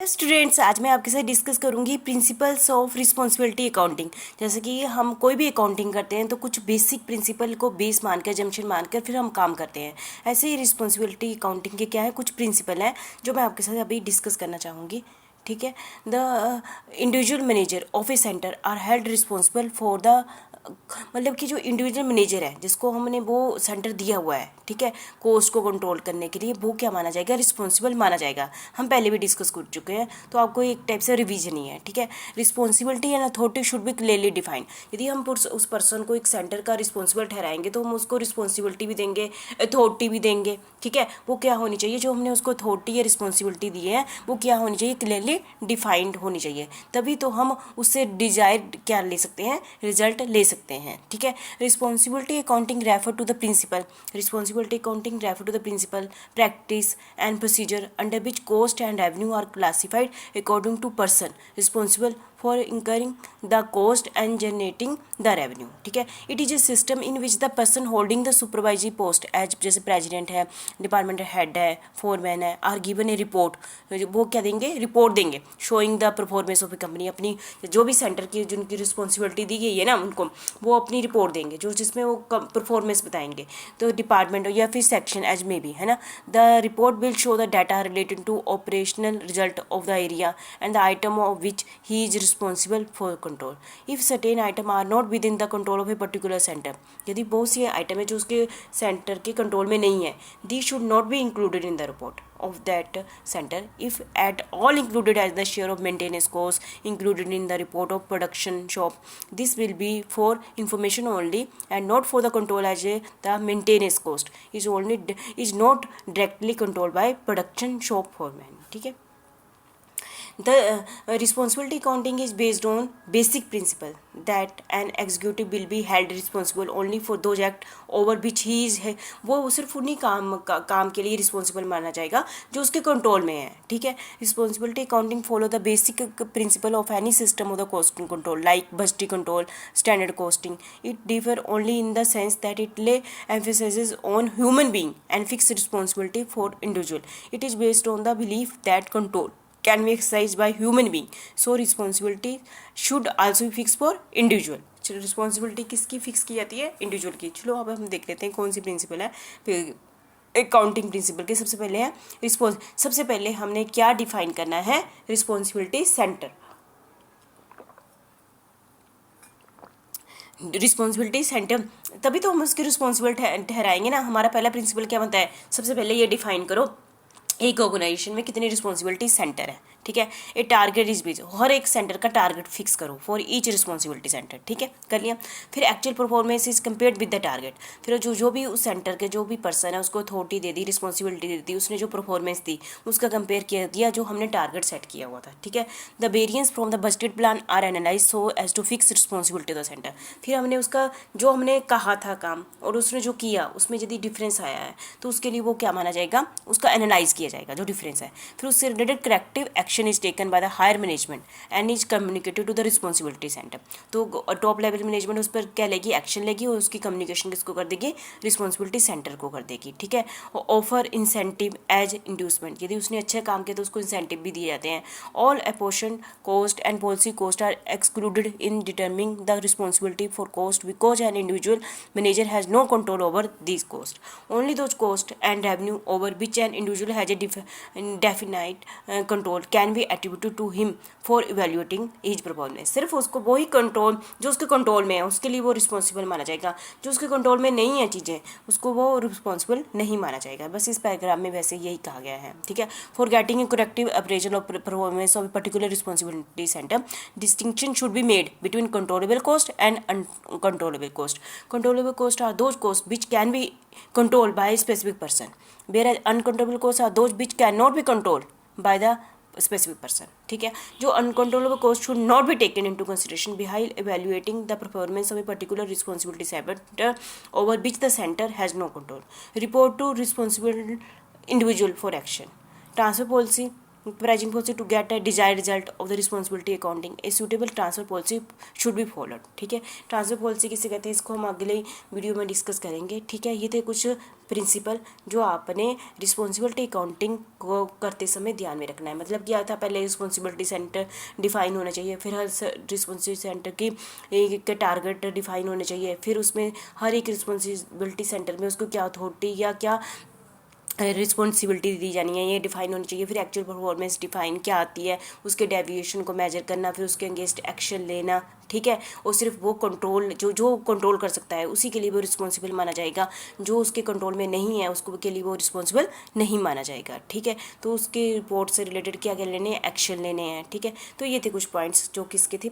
Students, आज मैं आपके साथ डिस्कस करूंगी प्रिंसिपल्स ऑफ रिस्पॉन्सिबिलिटी अकाउंटिंग। जैसे कि हम कोई भी अकाउंटिंग करते हैं तो कुछ बेसिक प्रिंसिपल को बेस मानकर, जंक्शन मानकर फिर हम काम करते हैं। ऐसे ही रिस्पॉन्सिबिलिटी अकाउंटिंग के क्या है, कुछ प्रिंसिपल हैं जो मैं आपके साथ अभी डिस्कस करना चाहूँगी। ठीक है। The individual manager of a centre are held responsible for the, मतलब कि जो इंडिविजुअल मैनेजर है जिसको हमने वो सेंटर दिया हुआ है, ठीक है, कोस्ट को कंट्रोल करने के लिए, वो क्या माना जाएगा, रिस्पॉन्सिबल माना जाएगा। हम पहले भी डिस्कस कर चुके हैं, तो आपको एक टाइप से रिवीजन ही है। ठीक है। Responsibility and authority should be clearly defined. यदि हम उस पर्सन को एक सेंटर का रिस्पॉन्सिबल ठहराएंगे तो हम उसको रिस्पॉन्सिबिलिटी भी देंगे, अथॉरिटी भी देंगे। ठीक है। वो क्या होनी चाहिए, जो हमने उसको अथॉरिटी या रिस्पॉन्सिबिलिटी दी है वो क्या होनी चाहिए, क्लियरली डिफाइंड होनी चाहिए। तभी तो हम उससे डिजायर्ड क्या ले सकते हैं, रिजल्ट ले सकते हैं। ठीक है। Responsibility accounting refer to the principle, responsibility accounting refer to the principle, practice and procedure under which cost and revenue are classified according to person responsible for incurring the cost and generating the revenue. ठीक है। It is a system in which the person holding the supervisory post as, जैसे president है, department head है, foreman है, are given a report, वो क्या देंगे, report देंगे showing the performance of A company. अपनी जो भी सेंटर की जिनकी रिस्पॉन्सिबिलिटी दी गई है ना उनको, वो अपनी रिपोर्ट देंगे जो जिसमें वो परफॉर्मेंस बताएंगे। तो डिपार्टमेंट या फिर सेक्शन एज में भी है ना, the report will show the data related to operational result of the area and the item of which he is responsible for control. If certain item are not within the control of a particular centre, यदि बहुत सी item है जो उसके centre के control में नहीं है, they should not be included in the report of that center if at all included as the share of maintenance cost included in the report of production shop. This will be for information only and not for the control, as the maintenance cost is not directly controlled by production shop foreman. ठीक है। The responsibility accounting is based on basic principle that an executive will be held responsible only for those act over which he is है, वो सिर्फ उन्हीं काम के लिए responsible माना जाएगा जो उसके कंट्रोल में है। ठीक है। Responsibility accounting follow the basic principle of any system of the costing control like budgetary control, standard costing. It differ only in the sense that it ले emphasizes on human being and fixed responsibility for individual. It is based on the belief that control can be exercised by human being, so responsibility should also be fixed for individual. चलो, responsibility किसकी fix की जाती है, individual की। चलो अब हम देख लेते हैं कौन सी प्रिंसिपल है अकाउंटिंग प्रिंसिपल के। सबसे पहले है सबसे पहले हमने क्या डिफाइन करना है, रिस्पॉन्सिबिलिटी सेंटर। रिस्पॉन्सिबिलिटी सेंटर, तभी तो हम उसकी रिस्पॉन्सिबल ठहराएंगे ना। हमारा पहला प्रिंसिपल क्या बनता है, सबसे पहले ये डिफाइन करो एक ऑर्गेनाइजेशन में कितनी रिस्पॉन्सिबिलिटी सेंटर है। ठीक है। ए टारगेट इज बेस्ड, हर एक सेंटर का टारगेट फिक्स करो फॉर ईच रिस्पॉन्सिबिलिटी सेंटर। ठीक है, कर लिया। फिर actual performance is compared with the target. फिर जो भी उस सेंटर के जो भी पर्सन है उसको अथॉरिटी दे दी, रिस्पॉन्सिबिलिटी दे दी, उसने जो परफॉर्मेंस दी उसका कंपेयर किया दिया जो हमने टारगेट सेट किया हुआ था। ठीक है। The variance from the budgeted plan are analyse so as to fix responsibility of the centre. फिर हमने उसका जो हमने कहा था काम और उसने जो किया उसमें यदि डिफरेंस आया है तो उसके लिए वो क्या माना जाएगा, उसका एनालाइज किया जाएगा जो डिफरेंस है। फिर उससे related corrective action is taken by the higher management and is communicated to the responsibility centre. तो टॉप लेवल मैनेजमेंट उस पर क्या लेगी, एक्शन लेगी और उसकी कम्युनिकेशन किसको कर देगी, रिस्पॉन्सिबिलिटी सेंटर को कर देगी। ठीक है। ऑफर इंसेंटिव एज इंड्यूसमेंट, यदि उसने अच्छा काम किया तो उसको इंसेंटिव भी दिए जाते हैं। All apportion cost and policy cost are excluded in determining the responsibility for cost because an individual manager has no control over this cost. Only those cost and revenue over which an individual has a definite control can be attributed to him for evaluating his performance. सिर्फ उसको वही control जो उसके control में है उसके लिए वो रिस्पॉन्सिबल माना जाएगा, जो उसके कंट्रोल में नहीं है चीज़ें उसको वो रिस्पॉन्सिबल नहीं माना जाएगा। बस इस पैराग्राफ में वैसे यही कहा गया है। ठीक है। For getting a corrective appraisal of performance of particular responsibility center distinction should be made between controllable cost and uncontrollable cost. Controllable cost are those cost which can be controlled by a specific person, whereas uncontrollable costs are those which cannot be controlled by the specific person. ठीक है। जो uncontrollable costs should not be taken into consideration while evaluating the performance of a particular responsibility center over which the center has no control. Report to responsible individual for action. Transfer policy, pricing policy to get a desired result of the responsibility accounting. A suitable transfer policy should be followed. ठीक है। Transfer policy किसे कहते हैं इसको हम अगले video में discuss करेंगे। ठीक है। ये थे कुछ प्रिंसिपल जो आपने रिस्पॉन्सिबिलिटी अकाउंटिंग को करते समय ध्यान में रखना है। मतलब क्या था, पहले रिस्पॉन्सिबिलिटी सेंटर डिफाइन होना चाहिए, फिर हर रिस्पॉन्सिबिलिटी सेंटर की एक टारगेट डिफाइन होने चाहिए, फिर उसमें हर एक रिस्पॉन्सिबिलिटी सेंटर में उसको क्या अथॉरिटी या क्या रिस्पॉन्सिबिलिटी दी जानी है ये डिफाइन होनी चाहिए। फिर एक्चुअल परफॉर्मेंस डिफाइन क्या आती है, उसके डेविएशन को मेजर करना, फिर उसके अगेंस्ट एक्शन लेना, ठीक है। और सिर्फ वो कंट्रोल जो कंट्रोल कर सकता है उसी के लिए वो रिस्पॉन्सिबल माना जाएगा, जो उसके कंट्रोल में नहीं है उसको के लिए वो रिस्पॉन्सिबल नहीं माना जाएगा, ठीक है। तो उसके रिपोर्ट से रिलेटेड क्या क्या लेने हैं, एक्शन लेने हैं, ठीक है। तो ये थे कुछ पॉइंट्स जो किसके थे,